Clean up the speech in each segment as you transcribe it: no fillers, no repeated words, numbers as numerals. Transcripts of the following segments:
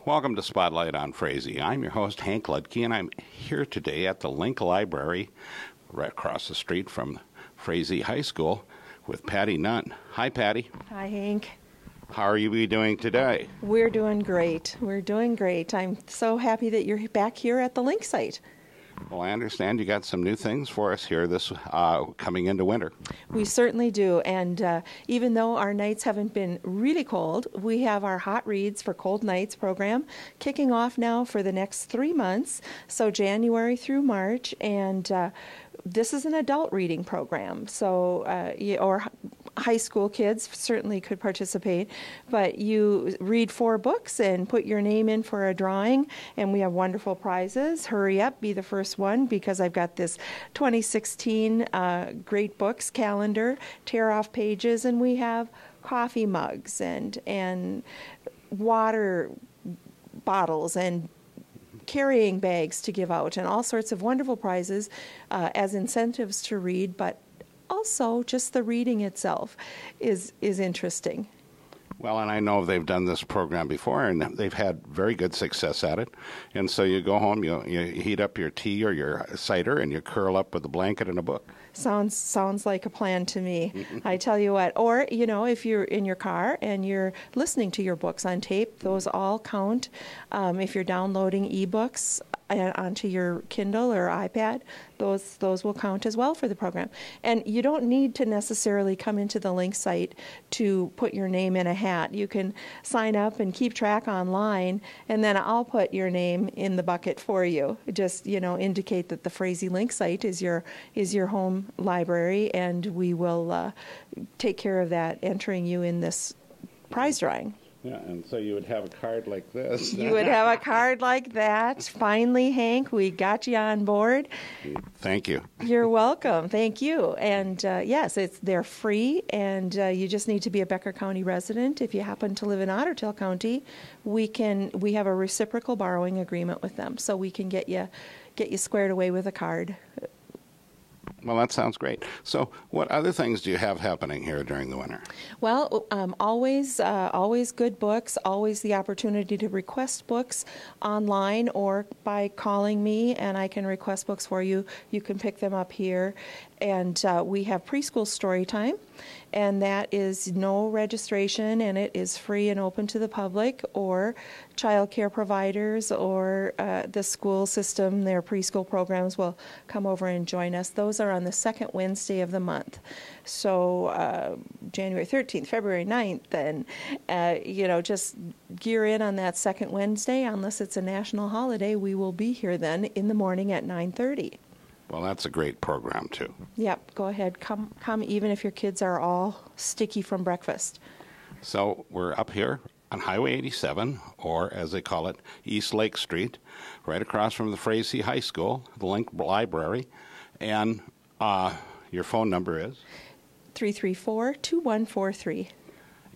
Welcome to Spotlight on Frazee. I'm your host, Hank Ludke, and I'm here today at the Link Library right across the street from Frazee High School with Patty Nunn. Hi, Patty. Hi, Hank. How are you doing today? We're doing great. We're doing great. I'm so happy that you're back here at the Link site. Well, I understand you got some new things for us here this coming into winter. We certainly do, and even though our nights haven't been really cold, we have our Hot Reads for Cold Nights program kicking off now for the next 3 months, so January through March, and this is an adult reading program, so or high school kids certainly could participate, but you read 4 books and put your name in for a drawing, and we have wonderful prizes. Hurry up, be the first one, because I've got this 2016 Great Books calendar, tear off pages, and we have coffee mugs and water bottles and carrying bags to give out, and all sorts of wonderful prizes as incentives to read, but also just the reading itself is interesting. Well, and I know they've done this program before, and they've had very good success at it. And so you go home, you heat up your tea or your cider, and you curl up with a blanket and a book. Sounds like a plan to me. I tell you what. Or, if you're in your car and you're listening to your books on tape, those all count. If you're downloading ebooks onto your Kindle or iPad, those will count as well for the program. And you don't need to necessarily come into the Link site to put your name in a hat. You can sign up and keep track online, and then I'll put your name in the bucket for you. Just indicate that the Frazee Link site is your home library, and we will take care of that, entering you in this prize drawing. Yeah, and so you would have a card like this. You would have a card like that. Finally, Hank, we got you on board. Thank you. You're welcome. Thank you. And yes, they're free, and you just need to be a Becker County resident. If you happen to live in Otter Tail County, we have a reciprocal borrowing agreement with them, so we can get you squared away with a card. Well, that sounds great. So what other things do you have happening here during the winter? Well, always good books, always the opportunity to request books online or by calling me, and I can request books for you. You can pick them up here. And we have preschool story time, and that is no registration, and it is free and open to the public, or child care providers or the school system, their preschool programs will come over and join us. Those are on the second Wednesday of the month. So January 13th, February 9th, and just gear in on that second Wednesday. Unless it's a national holiday, we will be here then in the morning at 9:30. Well, that's a great program, too. Yep, go ahead. Come even if your kids are all sticky from breakfast. So we're up here on Highway 87, or as they call it, East Lake Street, right across from the Frazee High School, the Link Library. And your phone number is? 334-2143.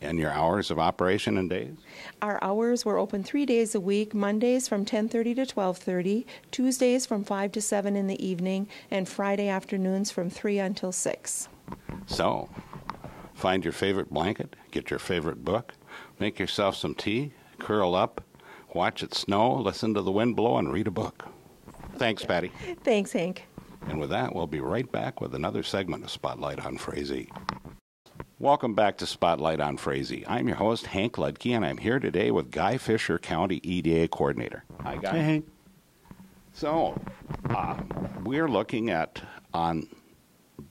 And your hours of operation and days? Our hours, we're open 3 days a week, Mondays from 10:30 to 12:30, Tuesdays from 5 to 7 in the evening, and Friday afternoons from 3 until 6. So, find your favorite blanket, get your favorite book, make yourself some tea, curl up, watch it snow, listen to the wind blow, and read a book. Thanks, Patty. Thanks, Hank. And with that, we'll be right back with another segment of Spotlight on Frazee. Welcome back to Spotlight on Frazee. I'm your host, Hank Ludke, and I'm here today with Guy Fisher, County EDA Coordinator. Hi, Guy. Hey, Hank. So, we're looking at, on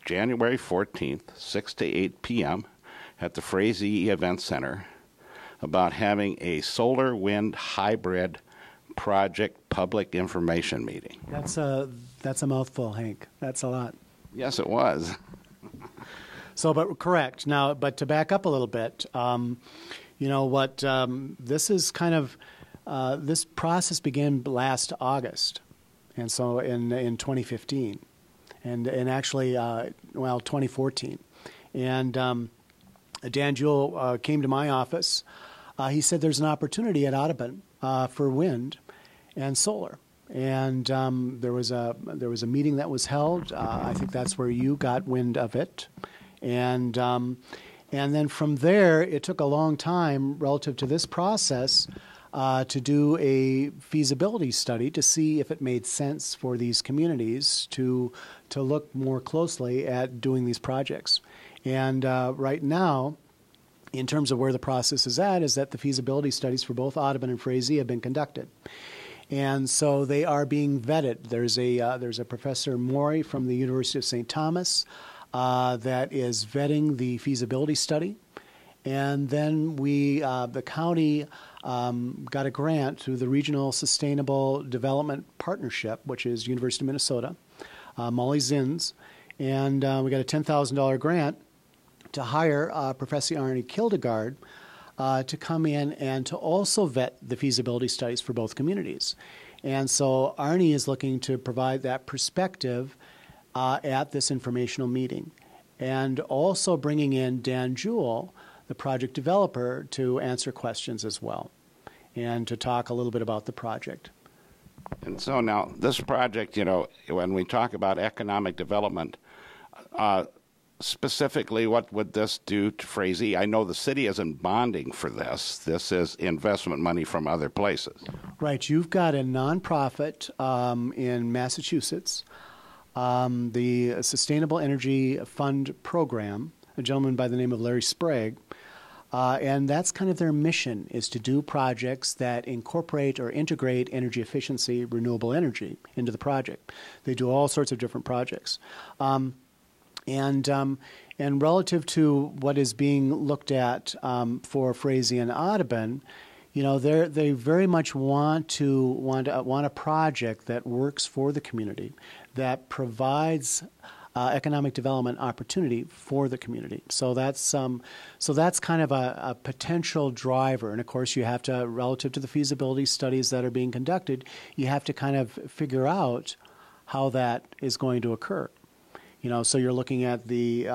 January 14th, 6 to 8 p.m. at the Frazee Event Center, about having a solar wind hybrid project public information meeting. That's a mouthful, Hank. That's a lot. Yes, it was. So, but correct. Now, but to back up a little bit, this is kind of, this process began last August, and so in 2015, and actually, 2014. And Dan Jewell came to my office. He said there's an opportunity at Audubon for wind and solar. And there was a meeting that was held. I think that's where you got wind of it. And then from there, it took a long time relative to this process to do a feasibility study to see if it made sense for these communities to look more closely at doing these projects. And right now, in terms of where the process is at, is that the feasibility studies for both Audubon and Frazee have been conducted. And so they are being vetted. There's a Professor Mori from the University of St. Thomas that is vetting the feasibility study. And then the county got a grant through the Regional Sustainable Development Partnership, which is University of Minnesota, Molly Zins. And we got a $10,000 grant to hire Professor Arnie Kildegard to come in and to also vet the feasibility studies for both communities. And so Arnie is looking to provide that perspective at this informational meeting. And also bringing in Dan Jewell, the project developer, to answer questions as well and to talk a little bit about the project. And so now this project, when we talk about economic development, specifically, what would this do to Frazee? I know the city isn't bonding for this. This is investment money from other places. Right. You've got a nonprofit in Massachusetts, the Sustainable Energy Fund Program, a gentleman by the name of Larry Sprague. And that's kind of their mission, is to do projects that incorporate or integrate energy efficiency, renewable energy into the project. They do all sorts of different projects. And relative to what is being looked at for Frazee and Audubon, they very much want a project that works for the community, that provides economic development opportunity for the community. So that's kind of a potential driver. And of course, you have to, relative to the feasibility studies that are being conducted, you have to kind of figure out how that is going to occur. So you're looking at the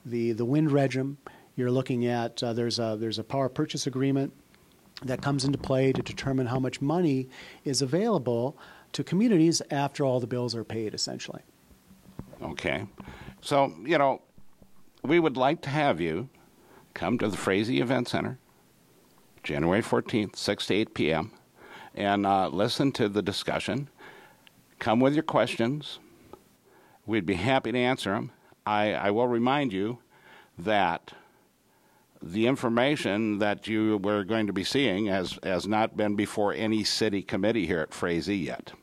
wind regime. You're looking at there's a power purchase agreement that comes into play to determine how much money is available to communities after all the bills are paid, essentially. Okay. So, we would like to have you come to the Frazee Event Center, January 14th, 6 to 8 p.m., and listen to the discussion. Come with your questions. We'd be happy to answer them. I will remind you that the information that you were going to be seeing has not been before any city committee here at Frazee yet.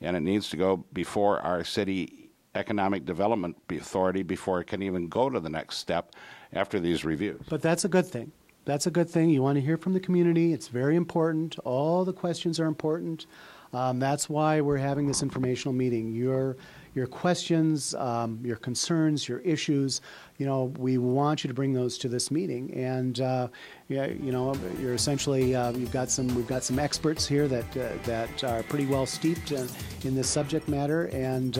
And it needs to go before our city Economic Development Authority before it can even go to the next step after these reviews. But that's a good thing. That's a good thing. You want to hear from the community. It's very important. All the questions are important. That's why we're having this informational meeting. Your questions, your concerns, your issues, we want you to bring those to this meeting. And you're essentially we've got some experts here that are pretty well steeped in this subject matter, and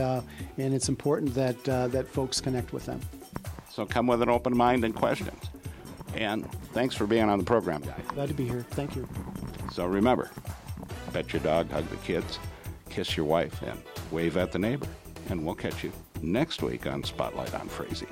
it's important that folks connect with them. So come with an open mind and questions. And thanks for being on the program, Guy. Glad to be here. Thank you. So remember, pet your dog, hug the kids, kiss your wife, and wave at the neighbor. And we'll catch you next week on Spotlight on Frazee.